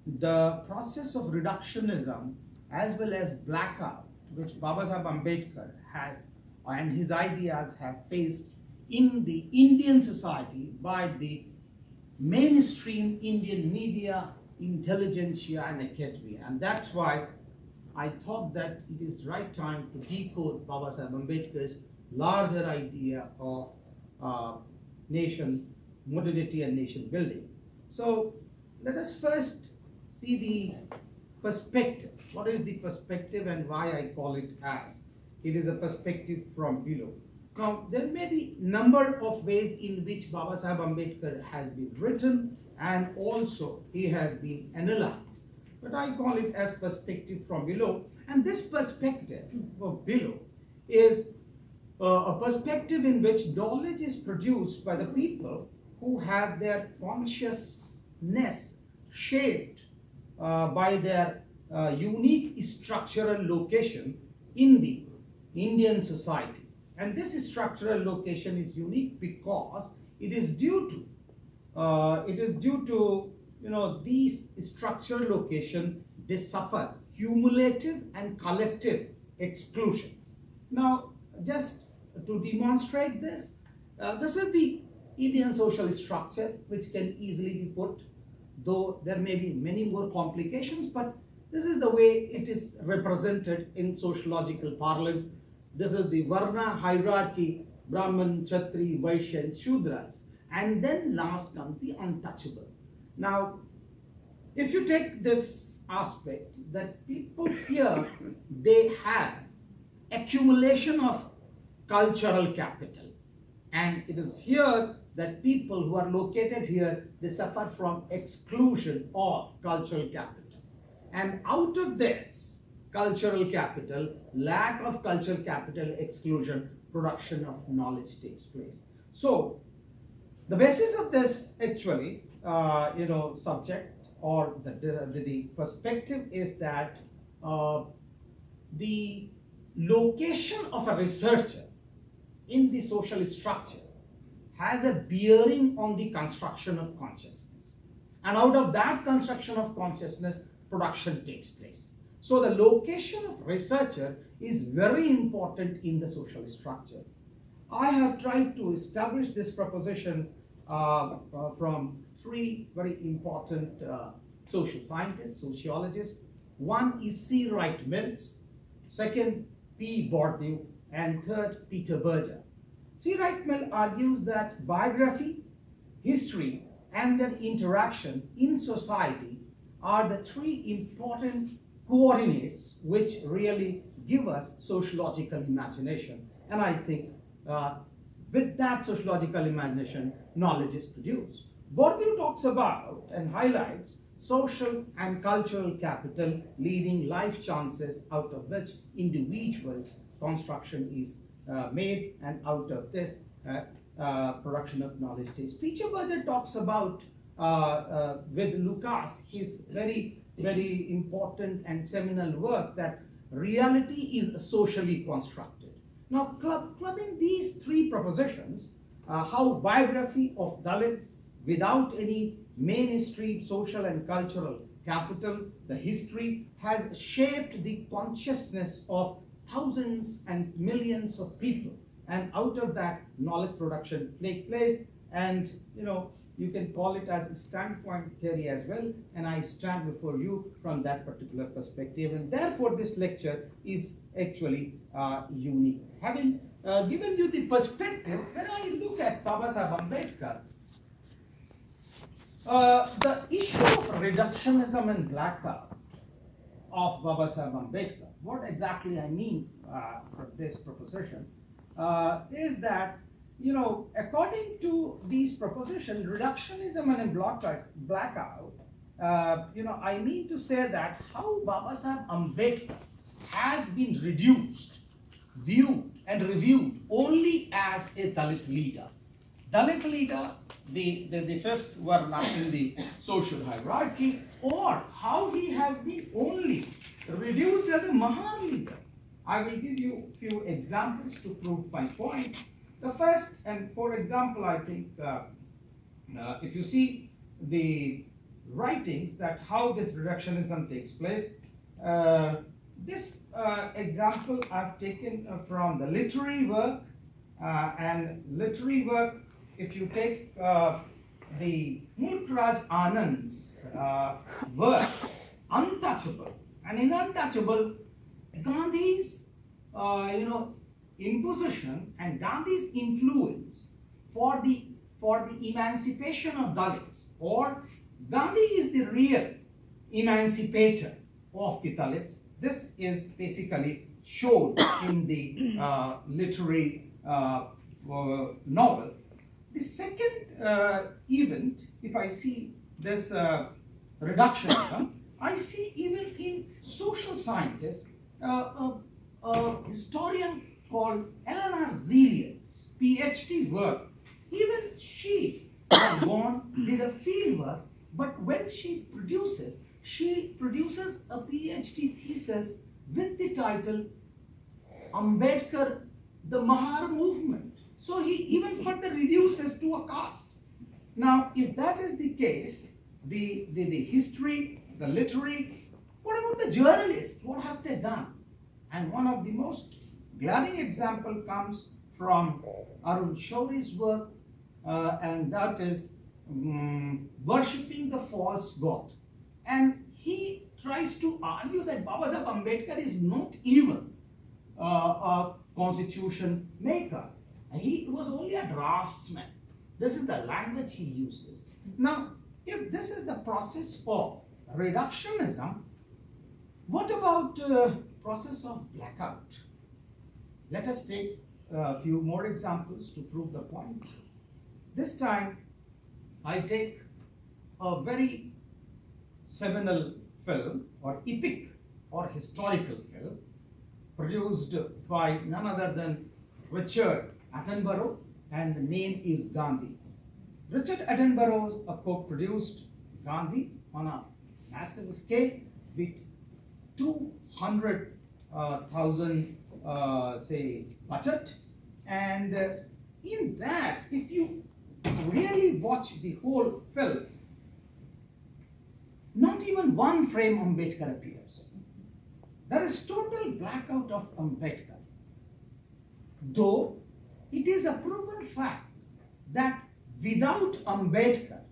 the process of reductionism as well as blackout, which Babasaheb Ambedkar has and his ideas have faced in the Indian society by the mainstream Indian media, intelligentsia, and academia. And that's why I thought that it is right time to decode Babasaheb Ambedkar's larger idea of nation modernity and nation building. So let us first see the perspective. What is the perspective and why I call it as? It is a perspective from below. Now, there may be number of ways in which Babasaheb Ambedkar has been written and also he has been analyzed. But I call it as perspective from below. And this perspective of below is a perspective in which knowledge is produced by the people who have their consciousness shaped by their unique structural location in the Indian society. And this structural location is unique because it is due to these structural location, they suffer cumulative and collective exclusion. Now, just to demonstrate this, this is the Indian social structure, which can easily be put, though there may be many more complications, but this is the way it is represented in sociological parlance. This is the Varna hierarchy, Brahman, Kshatri, Vaishya, and Shudras. And then last comes the untouchable. Now, if you take this aspect, that people here, they have accumulation of cultural capital. And it is here that people who are located here, they suffer from exclusion of cultural capital. And out of this cultural capital, lack of cultural capital, exclusion, production of knowledge takes place. So the basis of this actually, subject or the perspective is that the location of a researcher in the social structure has a bearing on the construction of consciousness. And out of that construction of consciousness, production takes place. So the location of researcher is very important in the social structure. I have tried to establish this proposition from three very important social scientists, sociologists. One is C. Wright Mills, second P. Bourdieu, and third Peter Berger. C. Wright Mills argues that biography, history, and their interaction in society are the three important coordinates which really give us sociological imagination. And I think with that sociological imagination, knowledge is produced. Bourdieu talks about and highlights social and cultural capital leading life chances out of which individuals' construction is made, and out of this production of knowledge takes. Peter Berger talks about with Lucas his very important and seminal work that reality is socially constructed. Now, clubbing these three propositions, how biography of Dalits without any mainstream social and cultural capital, the history has shaped the consciousness of thousands and millions of people, and out of that knowledge production take place. And you can call it as a standpoint theory as well, and I stand before you from that particular perspective, and therefore this lecture is actually unique. Having given you the perspective, when I look at Babasaheb Ambedkar, the issue of reductionism and blackout of Babasaheb Ambedkar, what exactly I mean for this proposition is that according to these propositions, reductionism and blackout, I mean to say that how Babasaheb Ambedkar has been reduced, viewed, and reviewed only as a Dalit leader. Dalit leader, the fifth Varna in the social hierarchy, or how he has been only reduced as a Mahan leader. I will give you a few examples to prove my point. The first, and for example, I think if you see the writings that how this reductionism takes place. This example I've taken from the literary work, and literary work, if you take the Mulkraj Anand's work, Untouchable, and in Untouchable, Gandhi's imposition and Gandhi's influence for the emancipation of Dalits, or Gandhi is the real emancipator of the Dalits. This is basically shown in the literary novel. The second event, if I see this reductionism, I see even in social scientists, a historian called Eleanor Zeliot's PhD work. Even she has gone, did a field work, but when she produces a PhD thesis with the title Ambedkar, the Mahar Movement. So he even further reduces to a caste. Now, if that is the case, the history, the literary, what about the journalists? What have they done? And one of the most glaring example comes from Arun Shoury's work, and that is worshipping the false god. And he tries to argue that Babasaheb Ambedkar is not even a constitution maker. He was only a draftsman. This is the language he uses. Now, if this is the process of reductionism, what about process of blackout? Let us take a few more examples to prove the point. This time, I take a very seminal film, or epic, or historical film, produced by none other than Richard Attenborough, and the name is Gandhi. Richard Attenborough, of course, produced Gandhi on a massive scale with 200,000 say budget, and in that, if you really watch the whole film, not even one frame Ambedkar appears. There is total blackout of Ambedkar. Though it is a proven fact that without Ambedkar,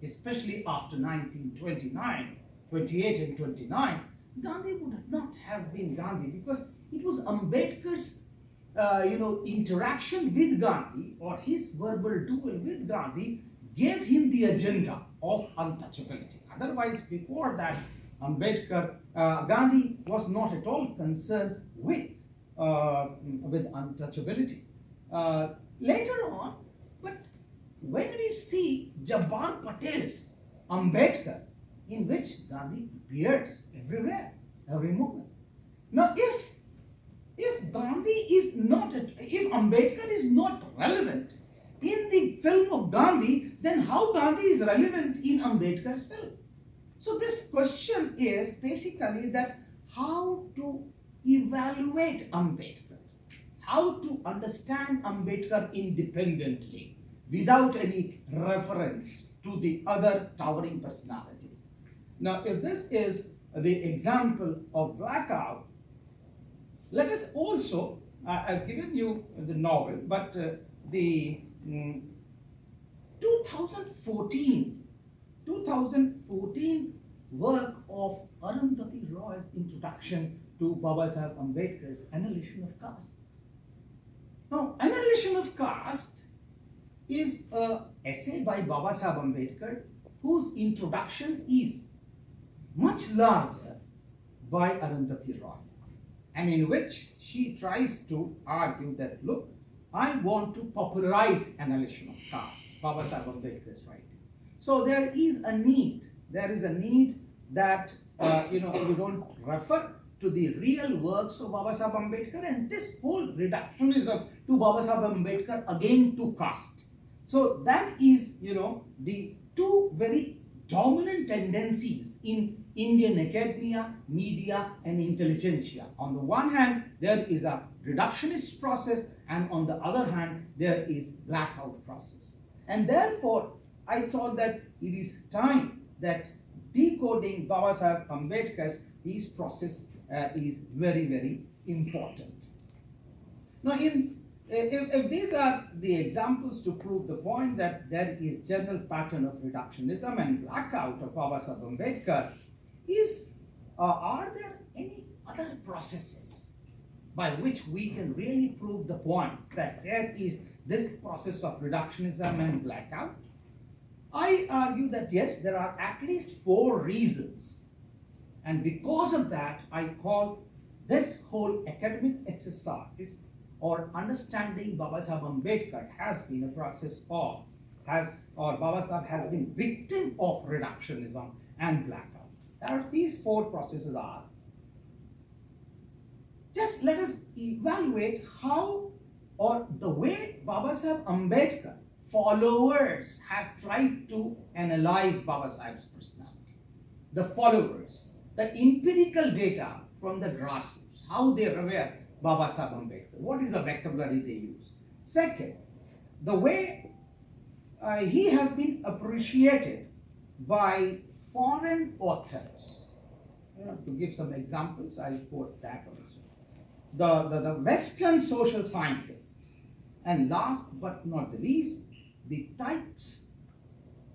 especially after 1929, 28 and 29, Gandhi would not have been Gandhi, because it was Ambedkar's interaction with Gandhi, or his verbal duel with Gandhi, gave him the agenda of untouchability. Otherwise, before that, Gandhi was not at all concerned with untouchability. Later on, but when we see Jabbar Patel's Ambedkar, in which Gandhi appears everywhere, every moment. Now, if Gandhi is not, if Ambedkar is not relevant in the film of Gandhi, then how Gandhi is relevant in Ambedkar's film? So this question is basically that how to evaluate Ambedkar, how to understand Ambedkar independently without any reference to the other towering personalities. Now, if this is the example of blackout, let us also, I've given you the novel, but the 2014 work of Arundhati Roy's introduction to Babasaheb Ambedkar's Annihilation of Caste. Now, Annihilation of Caste is an essay by Babasaheb Ambedkar whose introduction is much larger by Arundhati Roy, and in which she tries to argue that, look, I want to popularize annihilation of caste, Babasaheb Ambedkar's writing. So there is a need that you don't refer to the real works of Babasaheb Ambedkar, and this whole reductionism to Babasaheb Ambedkar again to caste. So that is, the two very dominant tendencies in Indian academia, media, and intelligentsia. On the one hand, there is a reductionist process, and on the other hand, there is blackout process. And therefore, I thought that it is time that decoding Babasaheb Ambedkar's this process is very, very important. Now, if these are the examples to prove the point that there is general pattern of reductionism and blackout of Babasaheb Ambedkar, are there any other processes by which we can really prove the point that there is this process of reductionism and blackout? I argue that yes, there are at least 4 reasons, and because of that, I call this whole academic exercise or understanding Babasaheb Ambedkar has been a process of, Babasaheb has been victim of reductionism and blackout. These 4 processes are. Just let us evaluate how or the way Babasaheb Ambedkar followers have tried to analyze Babasaheb's personality. The followers, the empirical data from the grassroots, how they revere Babasaheb Ambedkar, what is the vocabulary they use. Second, the way he has been appreciated by foreign authors. To give some examples, I'll quote that also. The Western social scientists, and last but not the least, the types,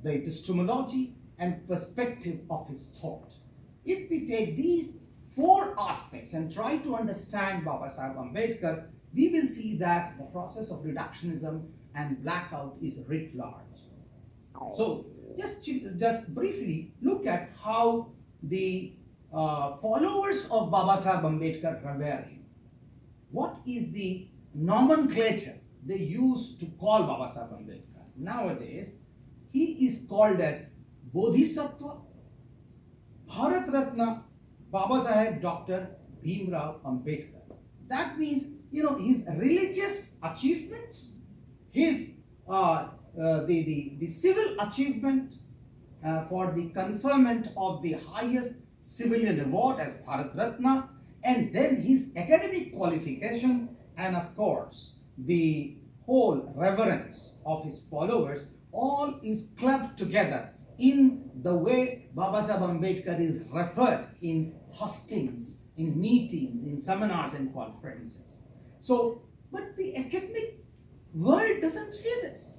the epistemology and perspective of his thought. If we take these 4 aspects and try to understand Babasaheb Ambedkar, we will see that the process of reductionism and blackout is writ large. So just briefly look at how the followers of Babasaheb Ambedkar revere him. What is the nomenclature they use to call Babasaheb Ambedkar? Nowadays, he is called as Bodhisattva, Bharat Ratna, Babasaheb Dr. Bhim Ambedkar. That means, his religious achievements, his the civil achievement for the conferment of the highest civilian award as Bharat Ratna, and then his academic qualification, and of course the whole reverence of his followers, all is clubbed together in the way Babasaheb Ambedkar is referred in hustings, in meetings, in seminars and conferences. So, but the academic world doesn't see this.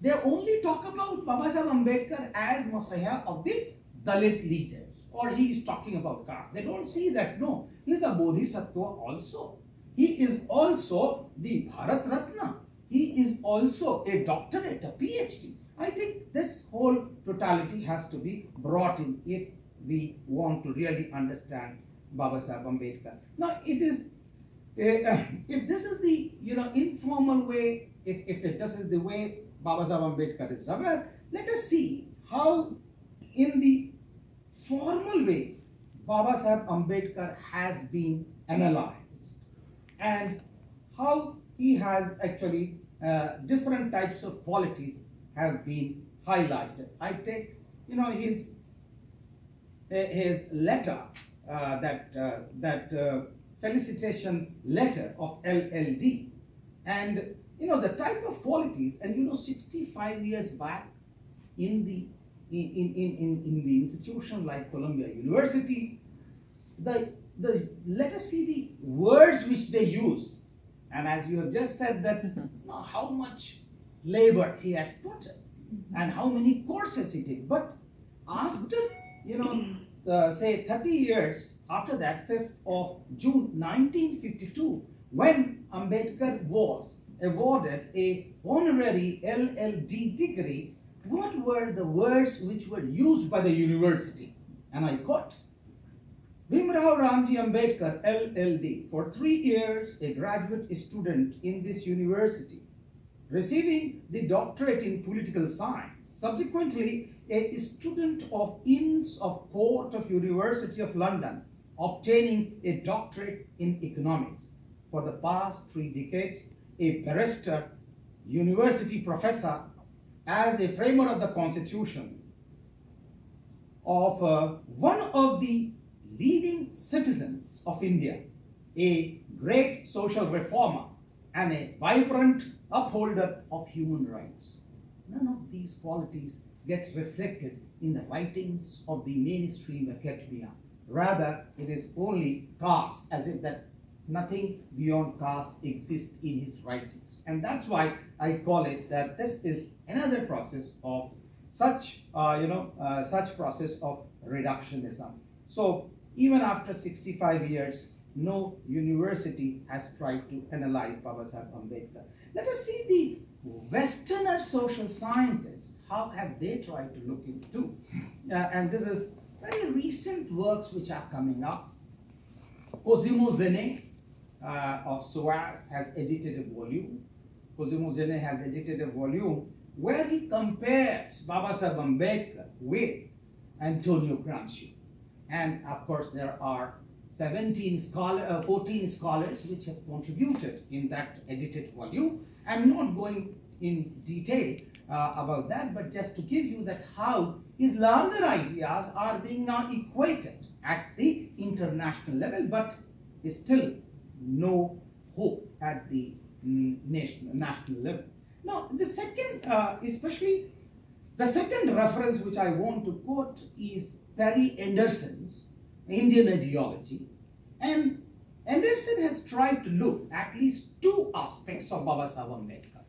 They only talk about Babasaheb Ambedkar as Messiah of the Dalit leaders, or he is talking about caste. They don't see that, no, he is a Bodhisattva also. He is also the Bharat Ratna. He is also a doctorate, a PhD. I think this whole totality has to be brought in if we want to really understand Babasaheb Ambedkar. Now, it is, if this is the informal way, if this is the way Babasaheb Ambedkar is revered, let us see how in the formal way Babasaheb Ambedkar has been analyzed and how he has actually different types of qualities have been highlighted. I take his letter, that felicitation letter of LLD, and the type of qualities, and 65 years back in the institution like Columbia University, let us see the words which they use, and as you have just said that how much labor he has put in and how many courses he did. But after say 30 years after that, 5th of June 1952, when Ambedkar was awarded a honorary LLD degree, what were the words which were used by the university? And I quote, Bhimrao Ramji Ambedkar LLD, for 3 years a graduate student in this university, receiving the doctorate in political science, subsequently a student of Inns of Court of University of London, obtaining a doctorate in economics. For the past 3 decades, a barrister, university professor, as a framer of the Constitution, of one of the leading citizens of India, a great social reformer, and a vibrant upholder of human rights. None of these qualities get reflected in the writings of the mainstream academia. Rather, it is only caste, as if that nothing beyond caste exists in his writings. And that's why I call it that this is another process of such, such process of reductionism. So even after 65 years, no university has tried to analyze Babasaheb Ambedkar. Let us see the Westerner social scientists, how have they tried to look into? And this is very recent works which are coming up. Cosimo Zene of SOAS has edited a volume. Cosimo Zene has edited a volume where he compares Babasaheb Ambedkar with Antonio Gramsci. And of course, there are 14 scholars which have contributed in that edited volume. I'm not going in detail about that, but just to give you that how his larger ideas are being now equated at the international level, but is still no hope at the national level. Now, the second, especially the second reference which I want to quote is Perry Anderson's Indian Ideology. And Anderson has tried to look at least two aspects of Babasaheb Ambedkar.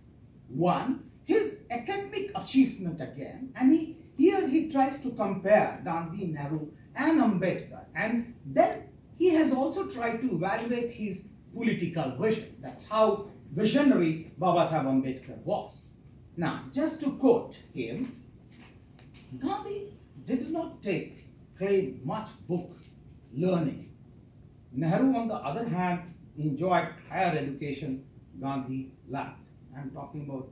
One, his academic achievement again, and here he tries to compare Gandhi, Nehru and Ambedkar. And then he has also tried to evaluate his political vision, that how visionary Babasaheb Ambedkar was. Now, just to quote him, Gandhi did not claim much book learning. Nehru, on the other hand, enjoyed higher education. Gandhi lacked. I'm talking about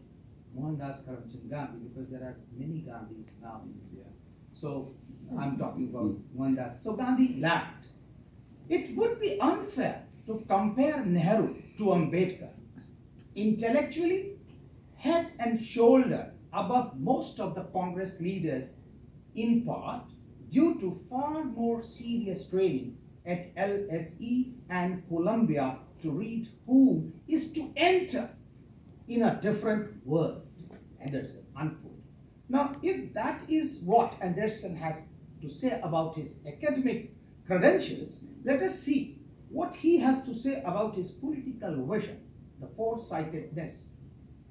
Mohandas Karamchand Gandhi because there are many Gandhis now in India. So I'm talking about Mohandas. So Gandhi lacked. It would be unfair to compare Nehru to Ambedkar. Intellectually, head and shoulder above most of the Congress leaders, in part due to far more serious training at LSE and Columbia to read whom is to enter in a different world, Anderson, unquote. Now, if that is what Anderson has to say about his academic credentials, let us see what he has to say about his political vision, the foresightedness.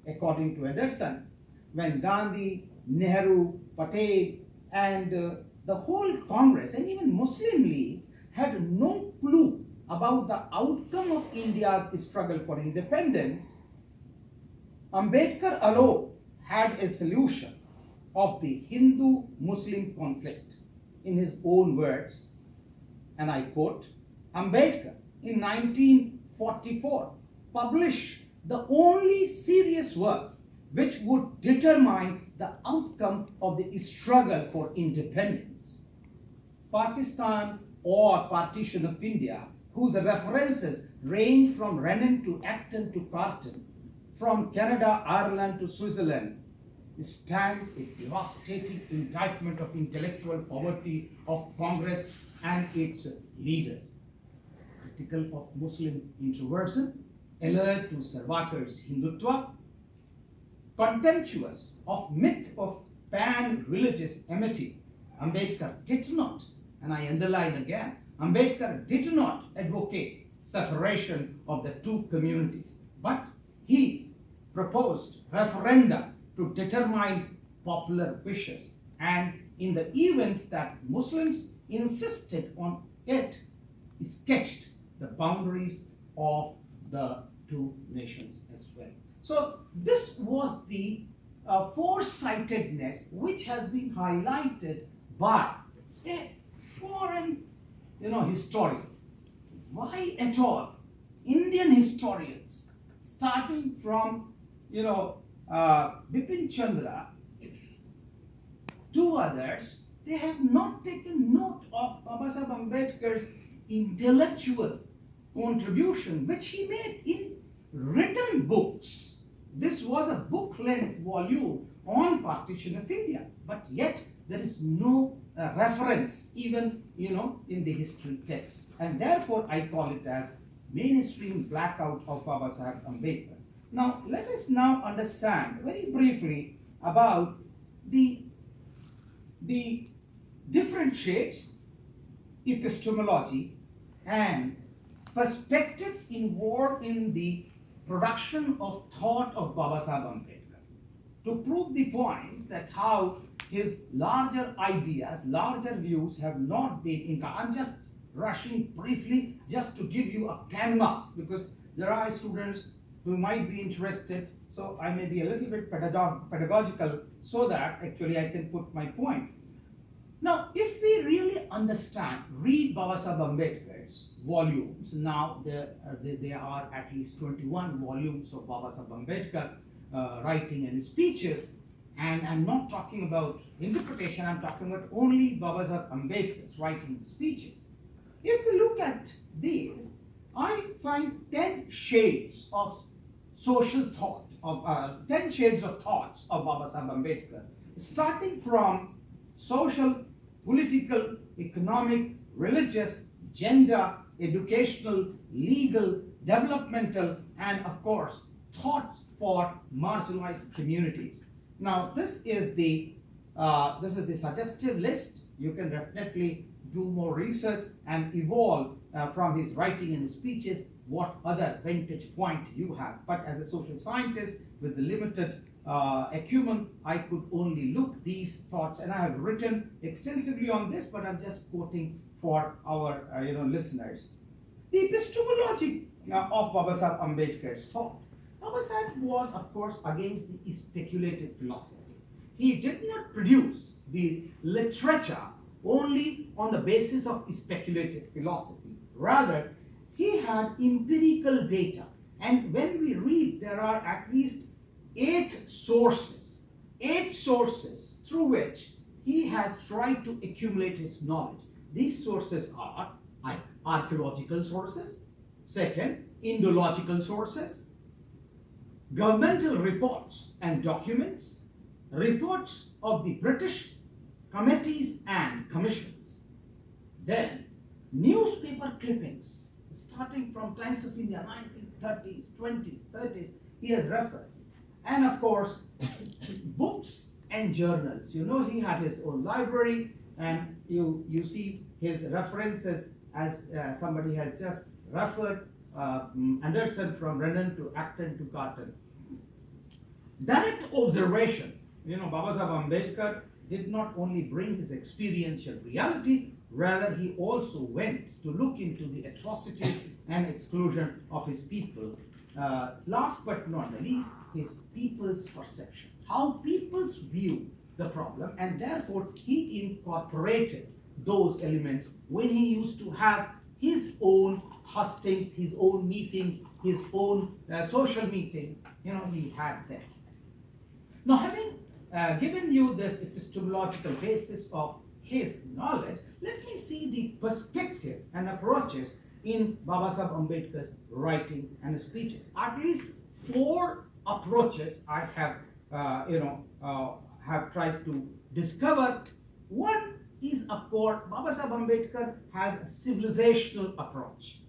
According to Anderson, when Gandhi, Nehru, Patel, and the whole Congress and even Muslim League had no clue about the outcome of India's struggle for independence, Ambedkar alone had a solution of the Hindu-Muslim conflict. In his own words, and I quote, Ambedkar in 1944 published the only serious work which would determine the outcome of the struggle for independence. Pakistan or Partition of India, whose references range from Renan to Acton to Carton, from Canada, Ireland to Switzerland, stand a devastating indictment of intellectual poverty of Congress and its leaders. Critical of Muslim introversion, alert to Savarkar's Hindutva, contemptuous of myth of pan-religious amity, Ambedkar did not, and I underline again, Ambedkar did not advocate separation of the two communities, but he proposed referenda to determine popular wishes, and in the event that Muslims insisted on it, sketched the boundaries of the two nations as well. So this was the foresightedness which has been highlighted by a foreign historian. Why at all Indian historians, starting from Bipin Chandra to others, they have not taken note of Babasaheb Ambedkar's intellectual contribution which he made in written books. This was a book-length volume on Partition of India, but yet there is no reference even in the history text, and therefore I call it as mainstream blackout of Babasaheb Ambedkar. Now let us now understand very briefly about the the differentiates epistemology and perspectives involved in the production of thought of Babasaheb Ambedkar to prove the point that how his larger ideas, larger views have not been incarnated. I'm just rushing briefly just to give you a canvas because there are students who might be interested, so I may be a little bit pedagogical so that actually I can put my point. Now, if we really understand, read Babasaheb Ambedkar's volumes, now there are at least 21 volumes of Babasaheb Ambedkar writing and speeches, and I'm not talking about interpretation, I'm talking about only Babasaheb Ambedkar's writing and speeches. If we look at these, I find 10 shades of social thought, of 10 shades of thoughts of Babasaheb Ambedkar, starting from social, political, economic, religious, gender, educational, legal, developmental, and of course, thought for marginalized communities. Now, this is the suggestive list. You can definitely do more research and evolve from his writing and speeches what other vantage point you have. But as a social scientist with the limited acumen, I could only look these thoughts, and I have written extensively on this, but I'm just quoting for our listeners. The epistemology of Babasaheb Ambedkar's thought. Babasaheb was, of course, against the speculative philosophy. He did not produce the literature only on the basis of speculative philosophy. Rather, he had empirical data. And when we read, there are at least 8 sources through which he has tried to accumulate his knowledge. These sources are archaeological sources, second, Indological sources, governmental reports and documents, reports of the British committees and commissions, then newspaper clippings starting from Times of India, 1930s, 20s, 30s, he has referred. And of course, books and journals. You know, he had his own library, and you see his references as somebody has just referred, Anderson from Renan to Acton to Carton. Direct observation. You know, Babasaheb Ambedkar did not only bring his experiential reality, rather he also went to look into the atrocities and exclusion of his people. Last but not the least, his people's perception, how peoples view the problem, and therefore he incorporated those elements when he used to have his own hustings, his own meetings, his own social meetings. You know, he had them. Now, having given you this epistemological basis of his knowledge, let me see the perspective and approaches in Babasaheb Ambedkar's writing and speeches. At least 4 approaches I have, have tried to discover. One is, of course, Babasaheb Ambedkar has a civilizational approach.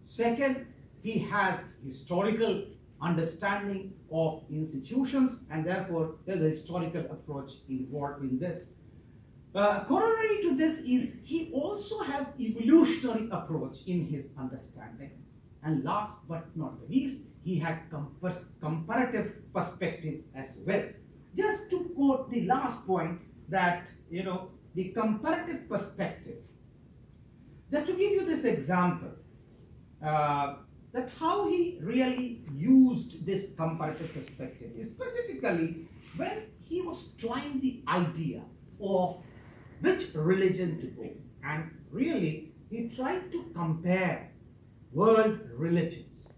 Second, he has historical understanding of institutions, and therefore there's a historical approach involved in this. Corollary to this is he also has evolutionary approach in his understanding. And last but not the least, he had comparative perspective as well. Just to quote the last point, that, the comparative perspective. Just to give you this example, that how he really used this comparative perspective, specifically when he was trying the idea of which religion to go. And really, he tried to compare world religions.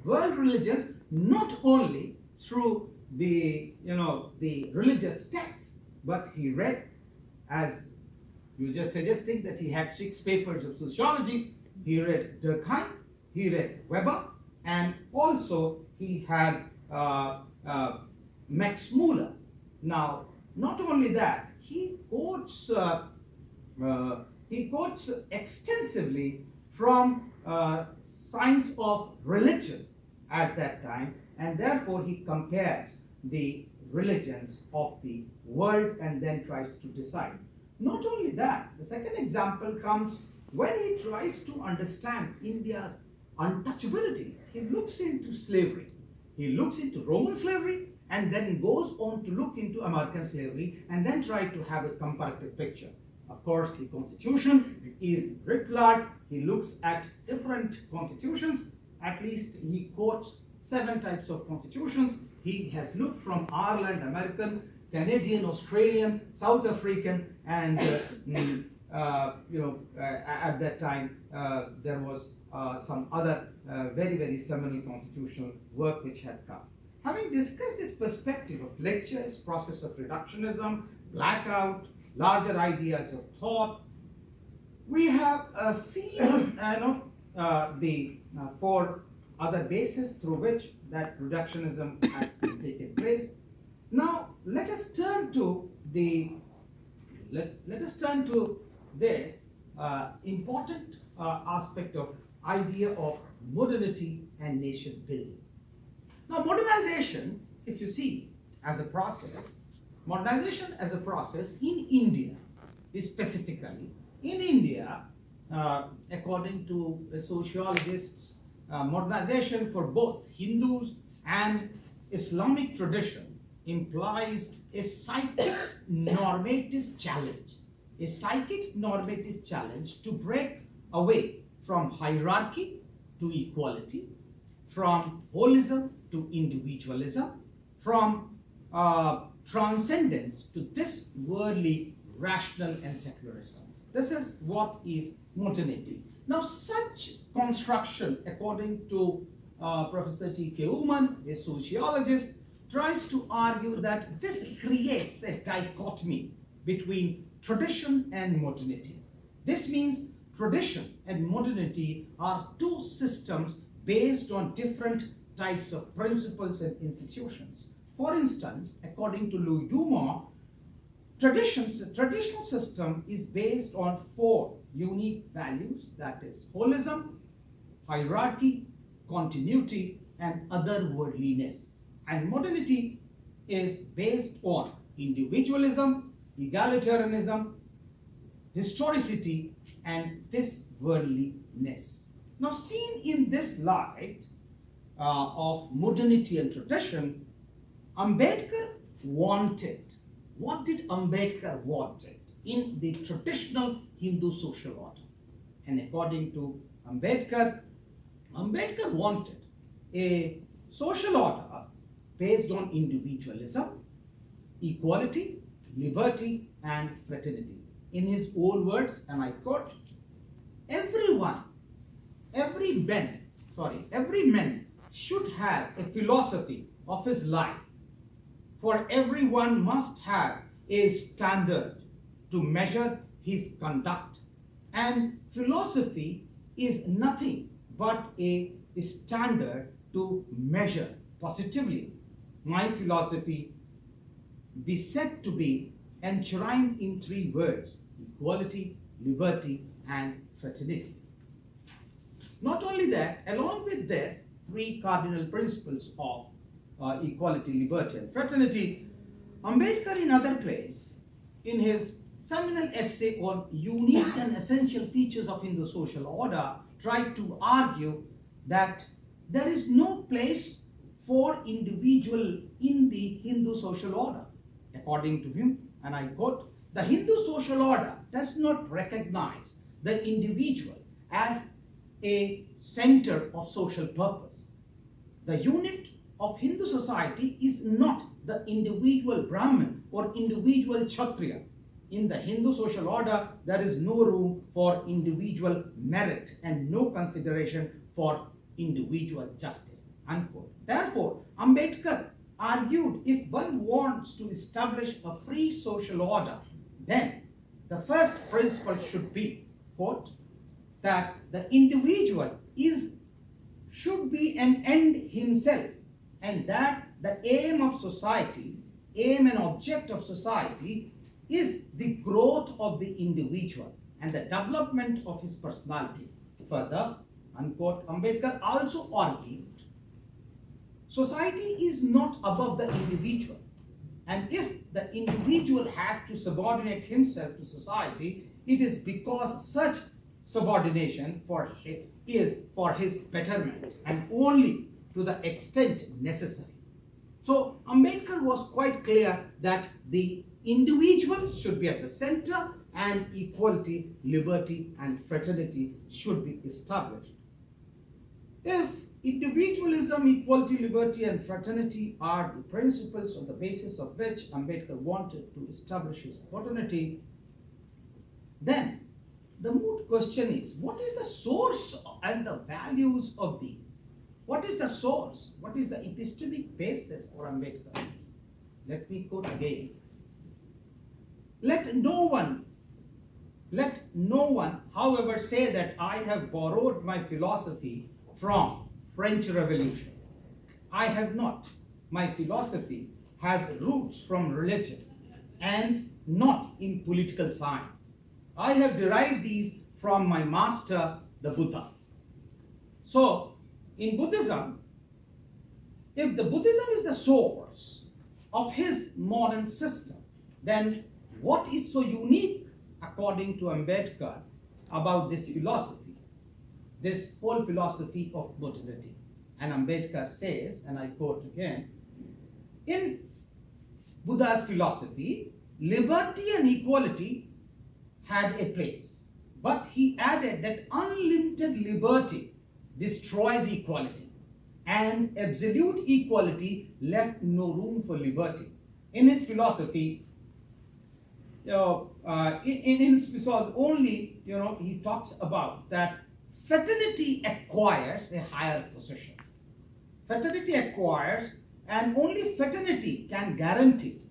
World religions not only through the religious texts, but he read, as you were just suggesting, that he had 6 papers of sociology. He read Durkheim, he read Weber, and also he had Max Muller. Now, not only that, he quotes extensively from science of religion at that time, and therefore he compares the religions of the world and then tries to decide. Not only that, the second example comes when he tries to understand India's untouchability. He looks into slavery. He looks into Roman slavery and then goes on to look into American slavery and then try to have a comparative picture. Of course, the constitution is writ large. He looks at different constitutions. At least he quotes 7 types of constitutions. He has looked from Ireland, American, Canadian, Australian, South African, and at that time there was some other very, very seminal constitutional work which had come. Having discussed this perspective of lectures, process of reductionism, blackout, larger ideas of thought, we have seen the 4 other bases through which that reductionism has taken place. Now let us turn to this important aspect of idea of modernity and nation building. Now modernization, if you see as a process, modernization as a process in India is specifically in India, according to the sociologists, modernization for both Hindus and Islamic tradition implies a psychic normative challenge. A psychic normative challenge to break away from hierarchy to equality, from holism to individualism, from transcendence to this worldly rational and secularism. This is what is modernity. Now such construction, according to Professor T.K. Ullman, a sociologist, tries to argue that this creates a dichotomy between tradition and modernity. This means tradition and modernity are 2 systems based on different types of principles and institutions. For instance, according to Louis Dumont, traditional system is based on 4 unique values, that is holism, hierarchy, continuity, and otherworldliness. And modernity is based on individualism, egalitarianism, historicity, and this worldliness. Now seen in this light of modernity and tradition, Ambedkar wanted, what did Ambedkar wanted in the traditional Hindu social order? And according to Ambedkar, Ambedkar wanted a social order based on individualism, equality, liberty, and fraternity. In his own words, and I quote, every man should have a philosophy of his life, for everyone must have a standard to measure his conduct, and philosophy is nothing but a standard to measure positively. My philosophy be said to be enshrined in 3 words: equality, liberty, and fraternity. Not only that, along with this 3 cardinal principles of equality, liberty, and fraternity, Ambedkar in other place, in his seminal essay on unique and essential features of Hindu social order, tried to argue that there is no place for individual in the Hindu social order. According to him, and I quote, the Hindu social order does not recognize the individual as a center of social purpose. The unit of Hindu society is not the individual Brahmin or individual Kshatriya. In the Hindu social order, there is no room for individual merit and no consideration for individual justice, unquote. Therefore, Ambedkar argued if one wants to establish a free social order, then the first principle should be, quote, that the individual should be an end himself, and that the aim of society, aim and object of society is the growth of the individual and the development of his personality. Further, unquote, Ambedkar also argued society is not above the individual. And if the individual has to subordinate himself to society, it is because such subordination is for his betterment and only to the extent necessary. So Ambedkar was quite clear that the individual should be at the center and equality, liberty and fraternity should be established. If individualism, equality, liberty and fraternity are the principles on the basis of which Ambedkar wanted to establish his modernity, then the moot question is, what is the source and the values of these? What is the source? What is the epistemic basis for Ambedkar? Let me quote again. Let no one, however, say that I have borrowed my philosophy from French Revolution. I have not. My philosophy has roots from religion and not in political science. I have derived these from my master, the Buddha. So, in Buddhism, if the Buddhism is the source of his modern system, then what is so unique, according to Ambedkar, about this philosophy, this whole philosophy of modernity? And Ambedkar says, and I quote again, in Buddha's philosophy, liberty and equality had a place, but he added that unlimited liberty destroys equality, and absolute equality left no room for liberty. In his philosophy, in his philosophy only, he talks about that fraternity acquires a higher position. Fraternity acquires, and only fraternity can guarantee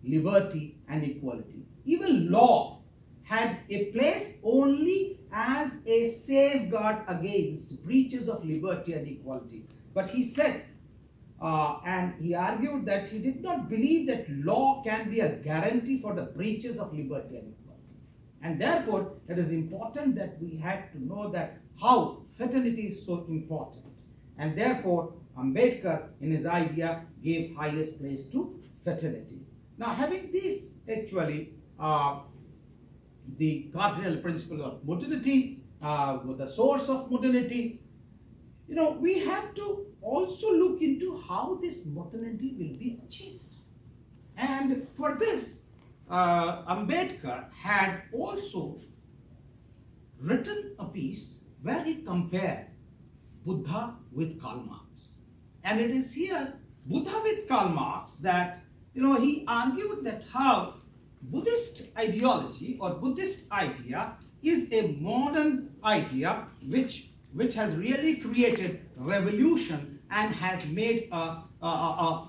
liberty and equality. Even law had a place only as a safeguard against breaches of liberty and equality. But he said, and he argued that he did not believe that law can be a guarantee for the breaches of liberty and equality. And therefore, it is important that we had to know that how fraternity is so important. And therefore, Ambedkar, in his idea, gave highest place to fraternity. Now, having this actually the cardinal principle of modernity, the source of modernity, we have to also look into how this modernity will be achieved. And for this, Ambedkar had also written a piece where he compared Buddha with Karl Marx. And it is here, Buddha with Karl Marx, that he argued that how Buddhist ideology or Buddhist idea is a modern idea which has really created revolution and has made a